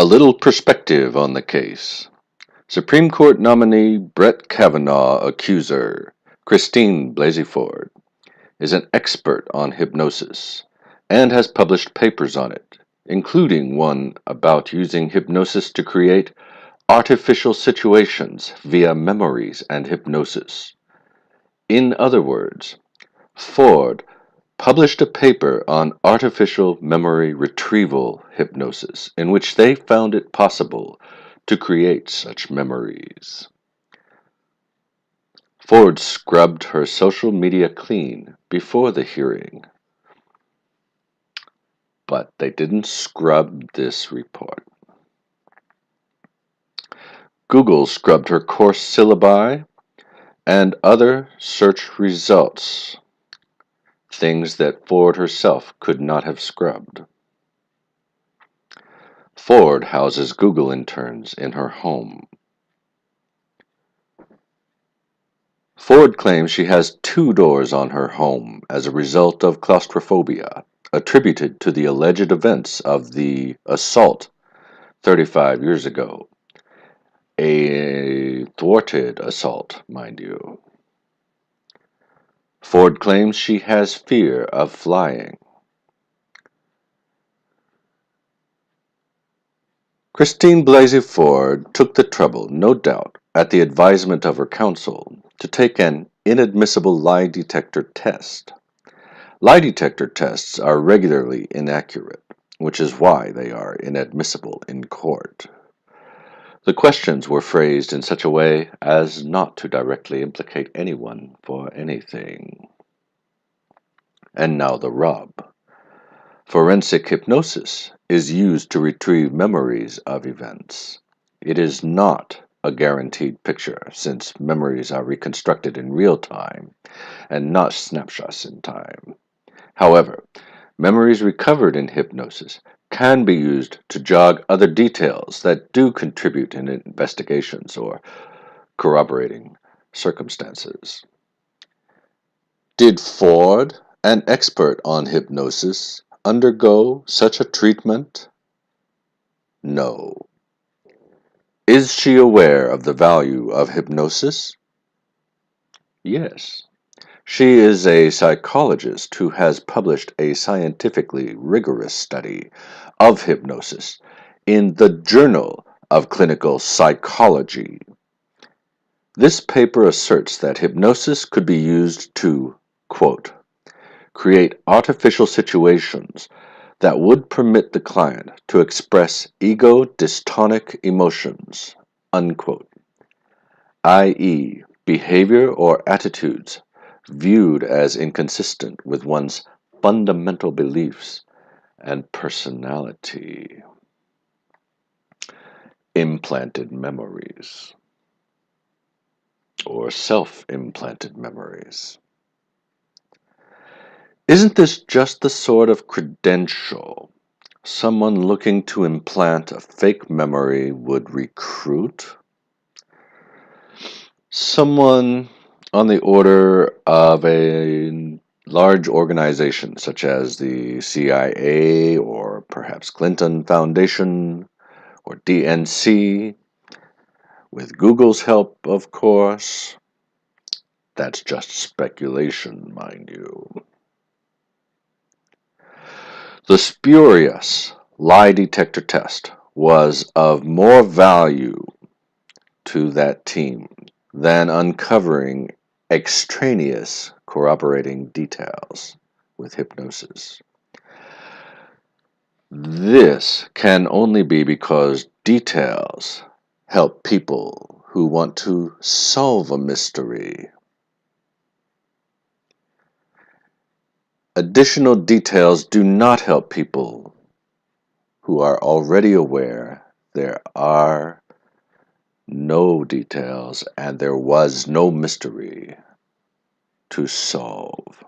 A little perspective on the case. Supreme Court nominee Brett Kavanaugh accuser Christine Blasey-Ford is an expert on hypnosis and has published papers on it, including one about using hypnosis to create artificial situations via memories and hypnosis. In other words, Ford published a paper on artificial memory retrieval hypnosis in which they found it possible to create such memories. Ford scrubbed her social media clean before the hearing, but they didn't scrub this report. Google scrubbed her course syllabi and other search results, things that Ford herself could not have scrubbed. Ford houses Google interns in her home. Ford claims she has 2 doors on her home as a result of claustrophobia, attributed to the alleged events of the assault 35 years ago. A thwarted assault, mind you. Ford claims she has fear of flying. Christine Blasey-Ford took the trouble, no doubt, at the advisement of her counsel, to take an inadmissible lie detector test. Lie detector tests are regularly inaccurate, which is why they are inadmissible in court. The questions were phrased in such a way as not to directly implicate anyone for anything. And now the rub. Forensic hypnosis is used to retrieve memories of events. It is not a guaranteed picture, since memories are reconstructed in real time and not snapshots in time. However, memories recovered in hypnosis can be used to jog other details that do contribute in investigations or corroborating circumstances. Did Ford, an expert on hypnosis, undergo such a treatment? No. Is she aware of the value of hypnosis? Yes. She is a psychologist who has published a scientifically rigorous study of hypnosis in the Journal of Clinical Psychology. This paper asserts that hypnosis could be used to, quote, create artificial situations that would permit the client to express ego-dystonic emotions, unquote, i.e., behavior or attitudes viewed as inconsistent with one's fundamental beliefs and personality. Implanted memories, or self-implanted memories. Isn't this just the sort of credential someone looking to implant a fake memory would recruit? Someone on the order of a large organization such as the CIA or perhaps Clinton Foundation or DNC, with Google's help, of course. That's just speculation, mind you. The spurious lie detector test was of more value to that team than uncovering extraneous corroborating details with hypnosis. This can only be because details help people who want to solve a mystery. Additional details do not help people who are already aware there are no details and there was no mystery to solve.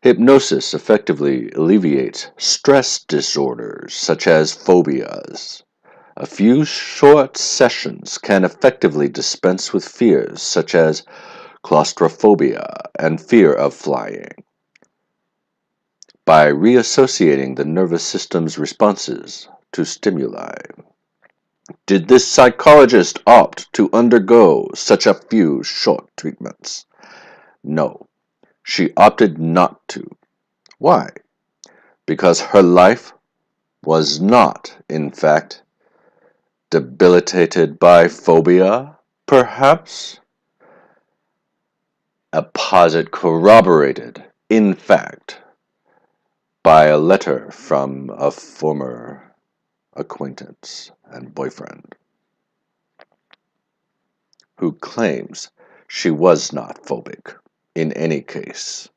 Hypnosis effectively alleviates stress disorders such as phobias. A few short sessions can effectively dispense with fears such as claustrophobia and fear of flying. by reassociating the nervous system's responses to stimuli. Did this psychologist opt to undergo such a few short treatments? No, she opted not to. Why? Because her life was not, in fact, debilitated by phobia, perhaps? A posit corroborated, in fact, by a letter from a former acquaintance and boyfriend who claims she was not phobic in any case,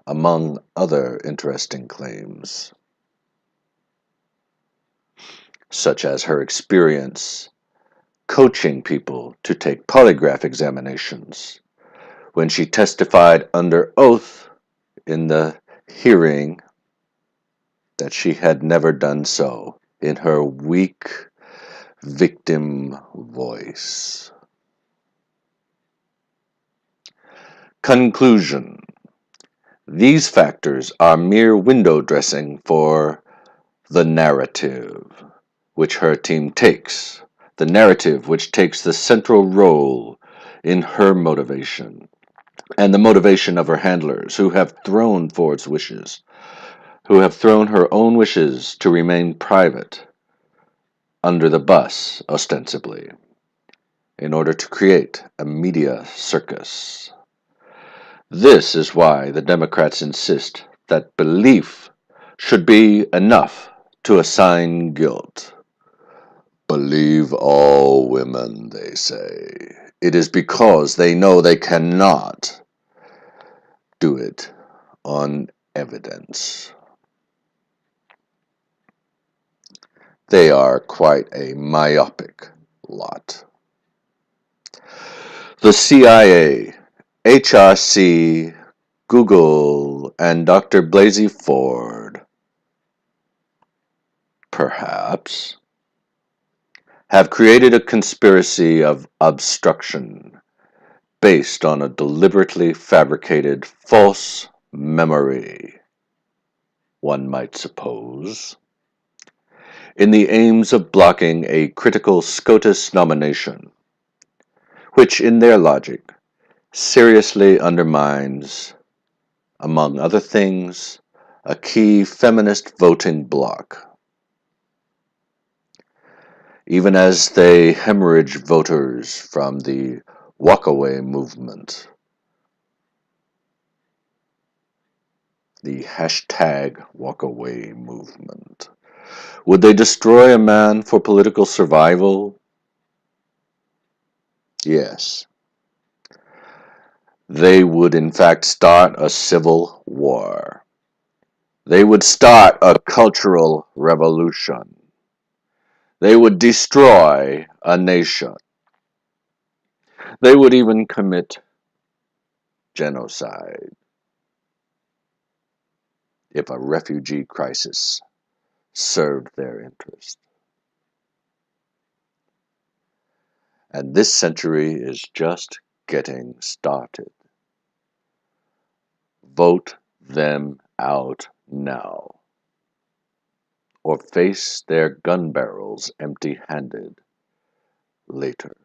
among other interesting claims, such as her experience coaching people to take polygraph examinations when she testified under oath in the hearing that she had never done so in her weak victim voice. Conclusion. These factors are mere window dressing for the narrative which her team takes, the narrative which takes the central role in her motivation, and the motivation of her handlers who have thrown Ford's wishes, who have thrown her own wishes to remain private under the bus, ostensibly, in order to create a media circus. This is why the Democrats insist that belief should be enough to assign guilt. Believe all women, they say. It is because they know they cannot do it on evidence. They are quite a myopic lot. The CIA, HRC, Google, and Dr. Blasey-Ford, perhaps, have created a conspiracy of obstruction based on a deliberately fabricated false memory, one might suppose, in the aims of blocking a critical SCOTUS nomination, which in their logic seriously undermines, among other things, a key feminist voting bloc, even as they hemorrhage voters from the walkaway movement, the hashtag walkaway movement. Would they destroy a man for political survival? Yes. They would in fact start a civil war. They would start a cultural revolution. They would destroy a nation. They would even commit genocide if a refugee crisis served their interest. And this century is just getting started. Vote them out now, or face their gun barrels empty-handed later.